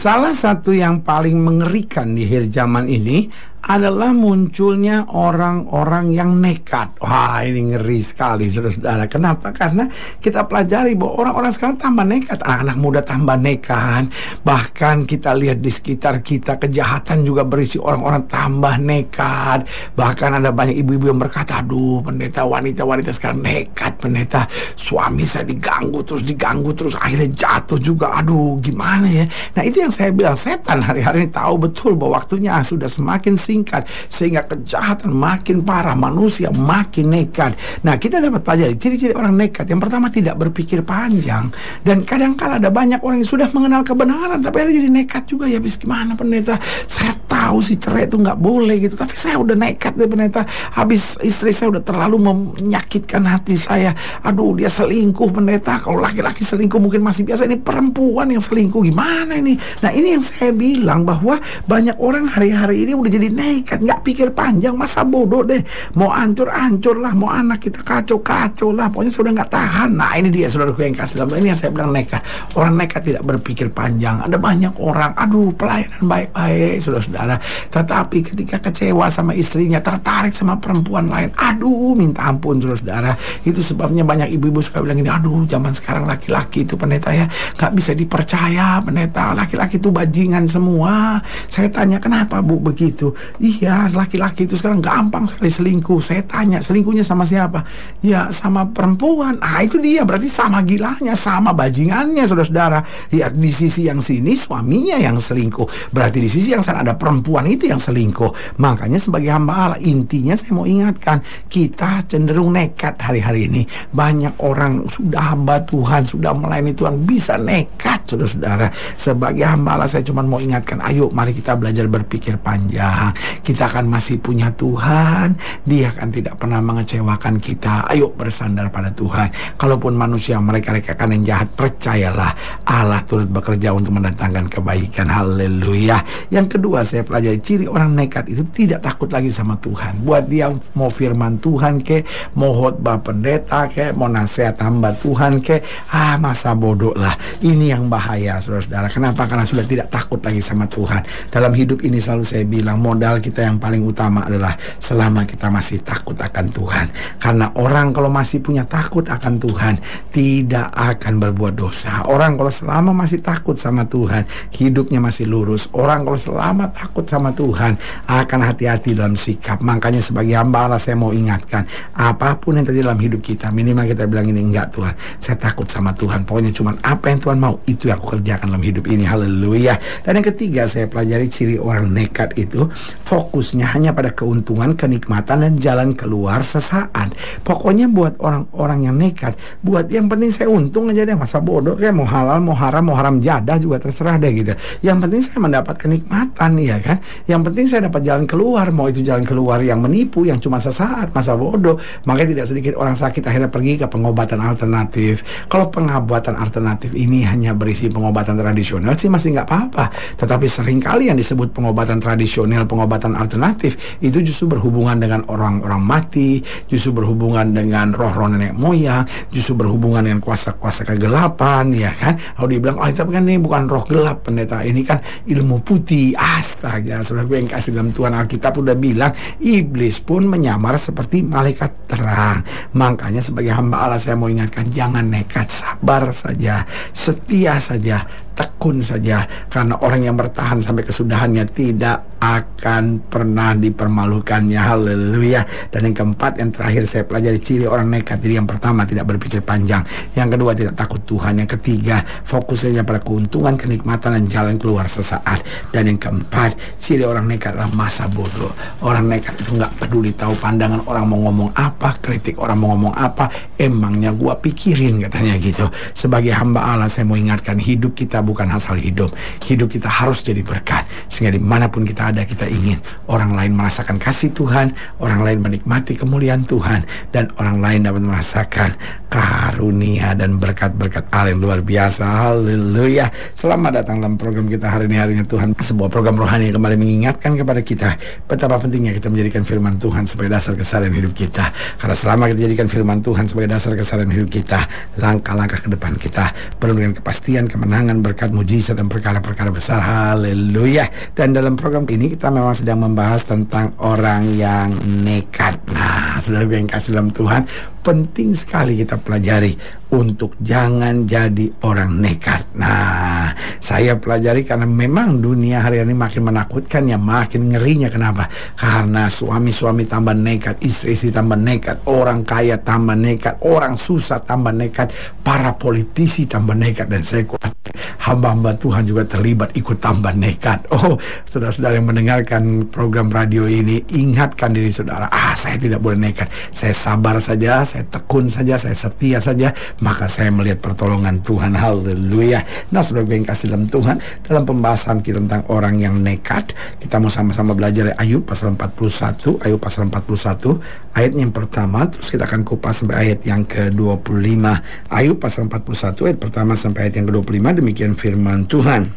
Salah satu yang paling mengerikan di akhir zaman ini adalah munculnya orang-orang yang nekat. Wah, ini ngeri sekali, saudara-saudara. Kenapa? Karena kita pelajari bahwa orang-orang sekarang tambah nekat. Anak muda tambah nekat. Bahkan kita lihat di sekitar kita, kejahatan juga berisi orang-orang tambah nekat. Bahkan ada banyak ibu-ibu yang berkata, aduh pendeta, wanita-wanita sekarang nekat pendeta. Suami saya diganggu terus, akhirnya jatuh juga. Aduh, gimana ya? Nah, itu yang saya bilang, setan hari-hari ini tahu betul bahwa waktunya sudah semakin singkat, sehingga kejahatan makin parah, manusia makin nekat. Nah, kita dapat pelajari ciri-ciri orang nekat. Yang pertama, tidak berpikir panjang. Dan kadang-kala ada banyak orang yang sudah mengenal kebenaran, tapi ada jadi nekat juga. Ya, habis gimana pendeta? Saya tahu sih cerai itu nggak boleh gitu, tapi saya udah nekat deh pendeta. Habis istri saya udah terlalu menyakitkan hati saya. Aduh, dia selingkuh pendeta. Kalau laki-laki selingkuh mungkin masih biasa, ini perempuan yang selingkuh, gimana ini? Nah, ini yang saya bilang bahwa banyak orang hari-hari ini udah jadi nekat, nggak pikir panjang, masa bodoh deh. Mau hancur-hancur lah, mau anak kita kacau-kacau lah, pokoknya sudah nggak tahan. Nah, ini dia saudaraku yang kasih dalam ini yang saya bilang nekat. Orang nekat tidak berpikir panjang. Ada banyak orang, aduh pelayanan baik-baik saudara-saudara, tetapi ketika kecewa sama istrinya, tertarik sama perempuan lain, aduh minta ampun saudara-saudara. Itu sebabnya banyak ibu-ibu suka bilang ini, aduh zaman sekarang laki-laki itu pendeta ya nggak bisa dipercaya pendeta, laki-laki itu bajingan semua. Saya tanya, kenapa Bu begitu? Iya, laki-laki itu sekarang gampang sekali selingkuh. Saya tanya, selingkuhnya sama siapa? Ya, sama perempuan. Ah, itu dia, berarti sama gilanya, sama bajingannya, saudara-saudara. Ya, di sisi yang sini suaminya yang selingkuh, berarti di sisi yang sana ada perempuan itu yang selingkuh. Makanya sebagai hamba Allah, intinya saya mau ingatkan, kita cenderung nekat hari-hari ini. Banyak orang sudah hamba Tuhan, sudah melayani Tuhan, bisa nekat, saudara-saudara. Sebagai hamba Allah, saya cuma mau ingatkan, ayo mari kita belajar berpikir panjang. Kita akan masih punya Tuhan, Dia akan tidak pernah mengecewakan kita. Ayo bersandar pada Tuhan. Kalaupun manusia mereka-rekakan yang jahat, percayalah Allah turut bekerja untuk mendatangkan kebaikan. Haleluya. Yang kedua, saya pelajari ciri orang nekat itu tidak takut lagi sama Tuhan. Buat dia mau firman Tuhan ke, mau khotbah pendeta ke, mau nasihat hamba Tuhan ke, masa bodoh lah. Ini yang bahaya saudara-saudara. Kenapa? Karena sudah tidak takut lagi sama Tuhan. Dalam hidup ini selalu saya bilang, modal kita yang paling utama adalah selama kita masih takut akan Tuhan. Karena orang kalau masih punya takut akan Tuhan, tidak akan berbuat dosa. Orang kalau selama masih takut sama Tuhan, hidupnya masih lurus. Orang kalau selama takut sama Tuhan, akan hati-hati dalam sikap. Makanya sebagai hamba Allah, saya mau ingatkan, apapun yang terjadi dalam hidup kita, minimal kita bilang ini, enggak Tuhan, saya takut sama Tuhan. Pokoknya cuma apa yang Tuhan mau, itu yang aku kerjakan dalam hidup ini. Haleluya. Dan yang ketiga, saya pelajari ciri orang nekat itu, fokusnya hanya pada keuntungan, kenikmatan, dan jalan keluar sesaat. Pokoknya buat orang-orang yang nekat, buat yang penting saya untung aja deh, masa bodoh kayak mau halal, mau haram jadah juga terserah deh gitu. Yang penting saya mendapat kenikmatan, ya kan? Yang penting saya dapat jalan keluar, mau itu jalan keluar yang menipu, yang cuma sesaat, masa bodoh. Makanya tidak sedikit orang sakit akhirnya pergi ke pengobatan alternatif. Kalau pengobatan alternatif ini hanya berisi pengobatan tradisional sih masih nggak apa-apa. Tetapi seringkali yang disebut pengobatan tradisional, pengobatan alternatif, itu justru berhubungan dengan orang-orang mati, justru berhubungan dengan roh-roh nenek moyang, justru berhubungan dengan kuasa-kuasa kegelapan, ya kan? Kalau dibilang, tapi kan ini bukan roh gelap pendeta, ini kan ilmu putih. Astaga, saudara gue yang kasih dalam Tuhan, Alkitab udah bilang, iblis pun menyamar seperti malaikat terang. Makanya sebagai hamba Allah, saya mau ingatkan, jangan nekat, sabar saja, setia saja, tekun saja, karena orang yang bertahan sampai kesudahannya tidak akan pernah dipermalukannya. Haleluya. Dan yang keempat, yang terakhir saya pelajari ciri orang nekat. Jadi yang pertama, tidak berpikir panjang. Yang kedua, tidak takut Tuhan. Yang ketiga, fokusnya pada keuntungan, kenikmatan, dan jalan keluar sesaat. Dan yang keempat, ciri orang nekat adalah masa bodoh. Orang nekat itu nggak peduli tahu pandangan orang mau ngomong apa, kritik orang mau ngomong apa, emangnya gua pikirin, katanya gitu. Sebagai hamba Allah, saya mau ingatkan, hidup kita bukan asal hidup. Hidup kita harus jadi berkat, sehingga dimanapun kita ada, kita ingin orang lain merasakan kasih Tuhan, orang lain menikmati kemuliaan Tuhan, dan orang lain dapat merasakan karunia dan berkat-berkat Allah yang luar biasa. Haleluya. Selamat datang dalam program kita hari ini, Harinya Tuhan, sebuah program rohani yang kembali mengingatkan kepada kita betapa pentingnya kita menjadikan firman Tuhan sebagai dasar keseharian hidup kita. Karena selama kita jadikan firman Tuhan sebagai dasar keseharian hidup kita, langkah-langkah ke depan kita penuh dengan kepastian, kemenangan, berkat, mujizat, dan perkara-perkara besar. Haleluya. Dan dalam program ini kita memang sedang membahas tentang orang yang nekat. Nah, saudara yang kasih dalam Tuhan, penting sekali kita pelajari untuk jangan jadi orang nekat. Nah, saya pelajari karena memang dunia hari ini makin menakutkan ya, makin ngerinya. Kenapa? Karena suami-suami tambah nekat, istri-istri tambah nekat, orang kaya tambah nekat, orang susah tambah nekat, para politisi tambah nekat, dan saya kuat hamba-hamba Tuhan juga terlibat ikut tambah nekat. Oh, saudara-saudara yang mendengarkan program radio ini, ingatkan diri saudara, saya tidak boleh nekat. Saya sabar saja, saya tekun saja, saya setia saja, maka saya melihat pertolongan Tuhan. Haleluya. Nah, saudara yang kasih dalam Tuhan, dalam pembahasan kita tentang orang yang nekat, kita mau sama-sama belajar dari Ayub pasal 41. Ayub pasal 41 ayatnya yang pertama, terus kita akan kupas sampai ayat yang ke-25. Ayub pasal 41 ayat pertama sampai ayat yang ke-25. Demikian firman Tuhan.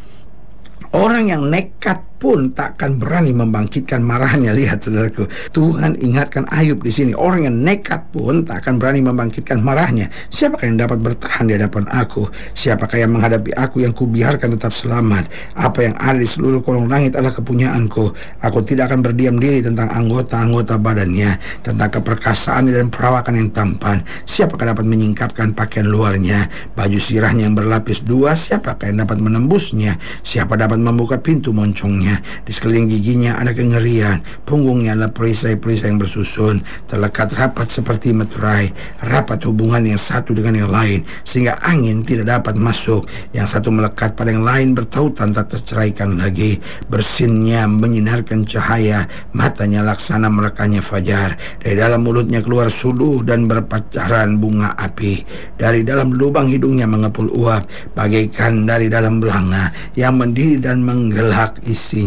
Orang yang nekat pun takkan berani membangkitkan marahnya. Lihat saudaraku, Tuhan ingatkan Ayub di sini. Orang yang nekat pun takkan berani membangkitkan marahnya. Siapakah yang dapat bertahan di hadapan aku? Siapakah yang menghadapi aku yang kubiarkan tetap selamat? Apa yang ada di seluruh kolong langit adalah kepunyaanku. Aku tidak akan berdiam diri tentang anggota-anggota badannya, tentang keperkasaan dan perawakan yang tampan. Siapakah dapat menyingkapkan pakaian luarnya? Baju sirahnya yang berlapis dua, siapakah yang dapat menembusnya? Siapa dapat membuka pintu moncongnya? Di sekeliling giginya ada kengerian, punggungnya adalah perisai-perisai yang bersusun, terlekat rapat seperti meterai, rapat hubungan yang satu dengan yang lain, sehingga angin tidak dapat masuk. Yang satu melekat pada yang lain, bertautan tak terceraikan lagi. Bersinnya menyinarkan cahaya, matanya laksana merekanya fajar. Dari dalam mulutnya keluar suluh dan berpacaran bunga api. Dari dalam lubang hidungnya mengepul uap, bagaikan dari dalam belanga yang mendidih dan menggelak isinya.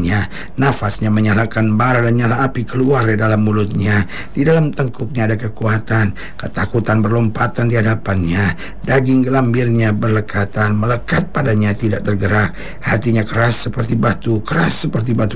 Nafasnya menyalakan bara dan nyala api keluar dari dalam mulutnya. Di dalam tengkuknya ada kekuatan, ketakutan berlompatan di hadapannya. Daging gelambirnya berlekatan, melekat padanya tidak tergerak. Hatinya keras seperti batu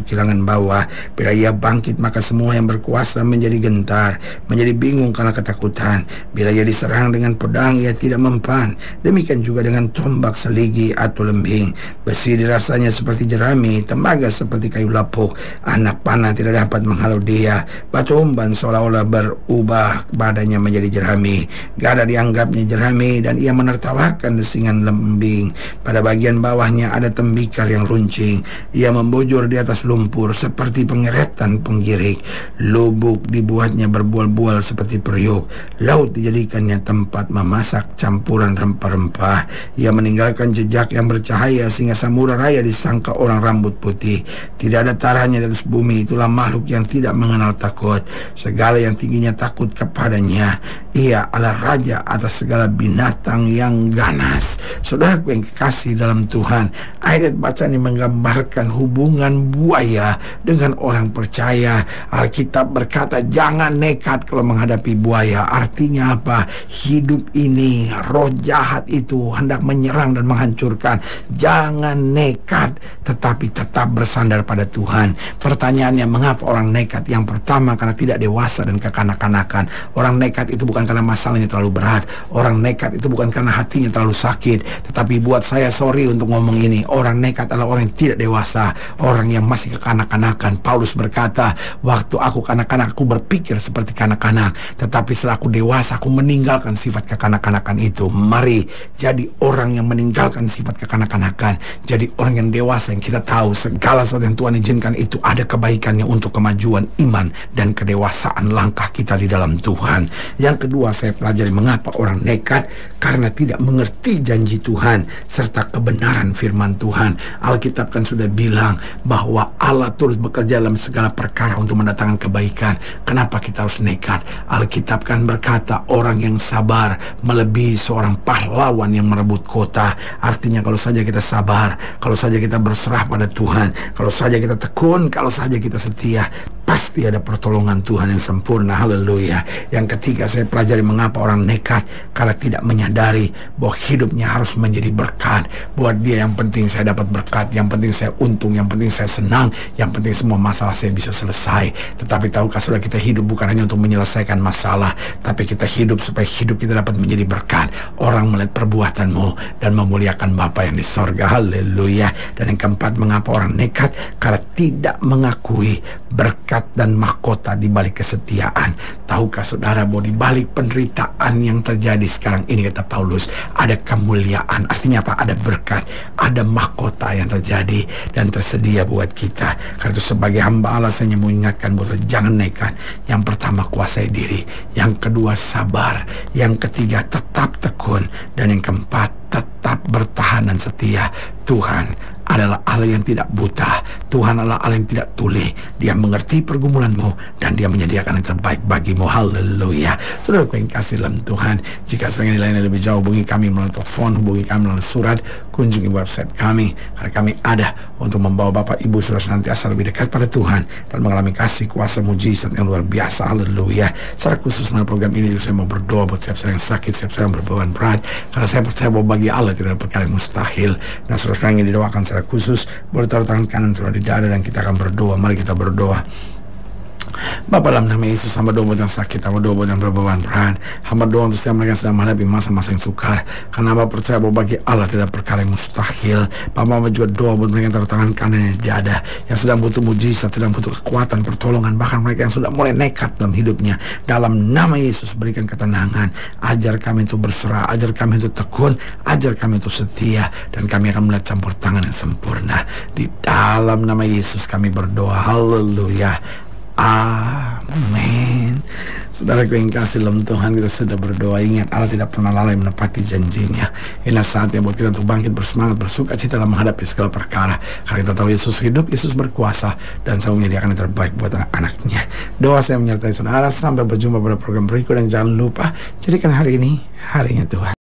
kilangan bawah. Bila ia bangkit, maka semua yang berkuasa menjadi gentar, menjadi bingung karena ketakutan. Bila ia diserang dengan pedang, ia tidak mempan. Demikian juga dengan tombak, seligi atau lembing. Besi dirasanya seperti jerami, tembaga seperti kayu lapuk. Anak panah tidak dapat menghalau dia. Batu umban seolah-olah berubah badannya menjadi jerami. Gada dianggapnya jerami, dan ia menertawakan desingan lembing. Pada bagian bawahnya ada tembikar yang runcing. Ia membujur di atas lumpur seperti pengeretan penggirik. Lubuk dibuatnya berbual-bual seperti periuk. Laut dijadikannya tempat memasak campuran rempah-rempah. Ia meninggalkan jejak yang bercahaya, sehingga samudra raya disangka orang rambut putih. Tidak ada taranya di atas bumi. Itulah makhluk yang tidak mengenal takut. Segala yang tingginya takut kepadanya. Ia adalah raja atas segala binatang yang ganas. Saudaraku yang kekasih dalam Tuhan, ayat bacaan ini menggambarkan hubungan buaya dengan orang percaya. Alkitab berkata jangan nekat kalau menghadapi buaya. Artinya apa? Hidup ini, roh jahat itu hendak menyerang dan menghancurkan. Jangan nekat, tetapi tetap bersandar pada Tuhan. Pertanyaannya, mengapa orang nekat? Yang pertama, karena tidak dewasa dan kekanak-kanakan. Orang nekat itu bukan karena masalahnya terlalu berat. Orang nekat itu bukan karena hatinya terlalu sakit. Tetapi buat saya, sorry untuk ngomong ini, orang nekat adalah orang yang tidak dewasa, orang yang masih kekanak-kanakan. Paulus berkata, waktu aku kanak-kanak, aku berpikir seperti kanak-kanak, tetapi setelah aku dewasa, aku meninggalkan sifat kekanak-kanakan itu. Mari jadi orang yang meninggalkan sifat kekanak-kanakan, jadi orang yang dewasa, yang kita tahu segala sesuatu yang Tuhan izinkan itu ada kebaikannya untuk kemajuan iman dan kedewasaan langkah kita di dalam Tuhan. Yang kedua, saya pelajari mengapa orang nekat, karena tidak mengerti janji Tuhan serta kebenaran firman Tuhan. Alkitab kan sudah bilang bahwa Allah turut bekerja dalam segala perkara untuk mendatangkan kebaikan. Kenapa kita harus nekat? Alkitab kan berkata orang yang sabar melebihi seorang pahlawan yang merebut kota. Artinya kalau saja kita sabar, kalau saja kita berserah pada Tuhan, kalau saja kita tekun, kalau saja kita setia, pasti ada pertolongan Tuhan yang sempurna. Haleluya. Yang ketiga, saya pelajari mengapa orang nekat, karena tidak menyadari bahwa hidupnya harus menjadi berkat. Buat dia yang penting saya dapat berkat, yang penting saya untung, yang penting saya senang, yang penting semua masalah saya bisa selesai. Tetapi tahukah saudara, kita hidup bukan hanya untuk menyelesaikan masalah, tapi kita hidup supaya hidup kita dapat menjadi berkat. Orang melihat perbuatanmu dan memuliakan Bapa yang di sorga. Haleluya. Dan yang keempat, mengapa orang nekat? Karena tidak mengakui berkat dan mahkota di balik kesetiaan. Tahukah saudara bahwa di balik penderitaan yang terjadi sekarang ini, kata Paulus, ada kemuliaan. Artinya apa? Ada berkat, ada mahkota yang terjadi dan tersedia buat kita. Karena itu sebagai hamba Allah, saya mau ingatkan bahwa jangan nekat. Yang pertama, kuasai diri. Yang kedua, sabar. Yang ketiga, tetap tekun. Dan yang keempat, tetap bertahan dan setia. Tuhan adalah Allah yang tidak buta. Tuhan adalah Allah yang tidak tuli. Dia mengerti pergumulanmu dan dia menyediakan yang terbaik bagimu. Haleluya. Saudara yang kasih dalam Tuhan, jika pengen nilainya lebih jauh, hubungi kami melalui telepon, hubungi kami melalui surat, kunjungi website kami, karena kami ada untuk membawa Bapak Ibu Saudara senantiasa lebih dekat pada Tuhan dan mengalami kasih kuasa mujizat yang luar biasa. Haleluya. Secara khusus melalui program ini saya mau berdoa buat siapa yang sakit, siapa yang berbeban berat, karena saya percaya bahwa bagi Allah tidak ada perkara yang mustahil. Dan saudara yang didoakan secara khusus, boleh taruh tangan kanan saudara di dada dan kita akan berdoa. Mari kita berdoa. Bapa, dalam nama Yesus, hamba doa buat yang sakit, hamba doa buat yang berbeban berat, hamba doa untuk setiap mereka yang sedang menghadapi masa-masa yang sukar, karena hamba percaya bahwa bagi Allah tidak perkara yang mustahil. Hamba juga doa buat mereka yang taruh tangan kanan yang di dada, yang sedang butuh mujizat, sedang butuh kekuatan, pertolongan, bahkan mereka yang sudah mulai nekat dalam hidupnya. Dalam nama Yesus, berikan ketenangan, ajar kami untuk berserah, ajar kami untuk tekun, ajar kami untuk setia, dan kami akan melihat campur tangan yang sempurna. Di dalam nama Yesus kami berdoa. Haleluya. Amin. Saudaraku yang kasih dalam Tuhan, kita sudah berdoa. Ingat, Allah tidak pernah lalai menepati janjinya. Inilah saatnya buat kita untuk bangkit bersemangat, bersuka cita dalam menghadapi segala perkara. Karena kita tahu Yesus hidup, Yesus berkuasa, dan selalu menyediakan yang terbaik buat anak-anaknya. Doa saya menyertai saudara. Sampai berjumpa pada program berikut, dan jangan lupa jadikan hari ini harinya Tuhan.